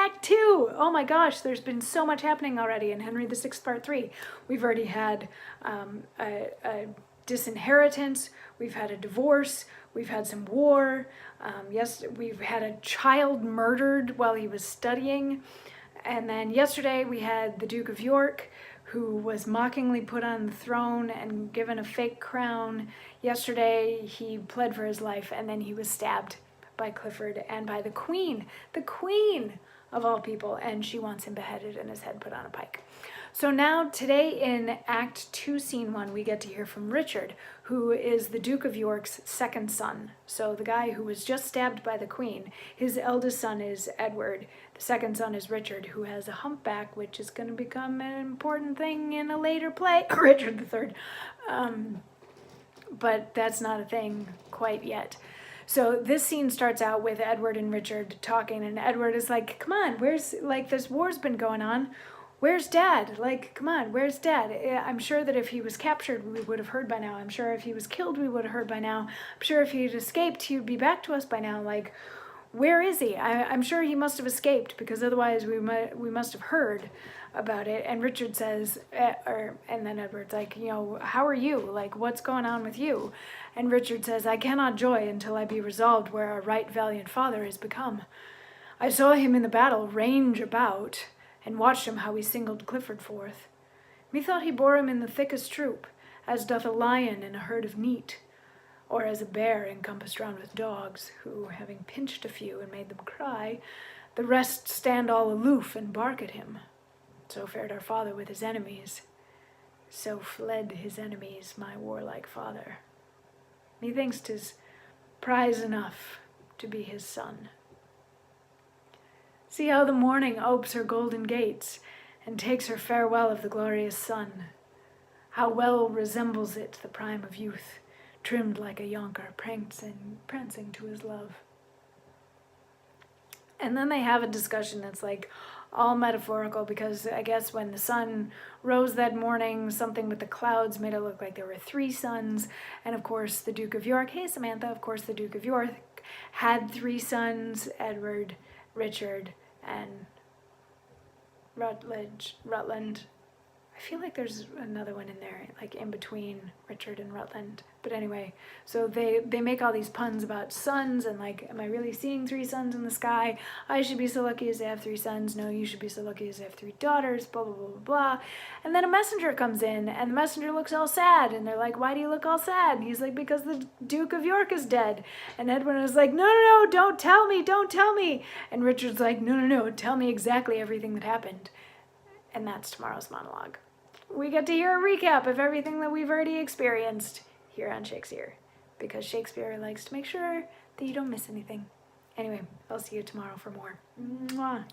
Act 2. Oh my gosh, there's been so much happening already in Henry VI Part 3. We've already had a disinheritance, we've had a divorce, we've had some war, yes, we've had a child murdered while he was studying, and then yesterday we had the Duke of York, who was mockingly put on the throne and given a fake crown. Yesterday he pled for his life, and then he was stabbed by Clifford and by the Queen of all people, and she wants him beheaded and his head put on a pike. So now today in Act 2, Scene 1, we get to hear from Richard, who is the Duke of York's second son. So the guy who was just stabbed by the Queen, his eldest son is Edward. The second son is Richard, who has a humpback, which is going to become an important thing in a later play, Richard III. But that's not a thing quite yet. So this scene starts out with Edward and Richard talking, and Edward is like, come on, where's, like, this war's been going on. Where's Dad? Like, come on, where's Dad? I'm sure that if he was captured, we would have heard by now. I'm sure if he was killed, we would have heard by now. I'm sure if he had escaped, he would be back to us by now. Like, where is he? I'm sure he must have escaped, because otherwise we must have heard about it. And Richard says, and then Edward's like, you know, how are you? Like, what's going on with you? And Richard says, I cannot joy until I be resolved where our right valiant father is become. I saw him in the battle range about, and watched him how he singled Clifford forth. Methought he bore him in the thickest troop, as doth a lion in a herd of neat, or as a bear encompassed round with dogs, who, having pinched a few and made them cry, the rest stand all aloof and bark at him. So fared our father with his enemies, so fled his enemies, my warlike father. Methinks 'tis prize enough to be his son. See how the morning opes her golden gates, and takes her farewell of the glorious sun. How well resembles it the prime of youth, trimmed like a yonker, prancing to his love. And then they have a discussion that's like all metaphorical, because I guess when the sun rose that morning, something with the clouds made it look like there were 3 suns. And of course the Duke of York, hey Samantha, of course the Duke of York had 3 sons, Edward, Richard, and Rutland. I feel like there's another one in there, like in between Richard and Rutland. But anyway, so they make all these puns about suns, and like, am I really seeing 3 suns in the sky? I should be so lucky as to have 3 sons. No, you should be so lucky as to have 3 daughters, blah, blah, blah, blah, blah. And then a messenger comes in, and the messenger looks all sad, and they're like, why do you look all sad? And he's like, because the Duke of York is dead. And Edwin is like, no, no, no, don't tell me, don't tell me. And Richard's like, no, no, no, tell me exactly everything that happened. And that's tomorrow's monologue. We get to hear a recap of everything that we've already experienced here on Shakesyear, because Shakespeare likes to make sure that you don't miss anything. Anyway, I'll see you tomorrow for more. Mwah.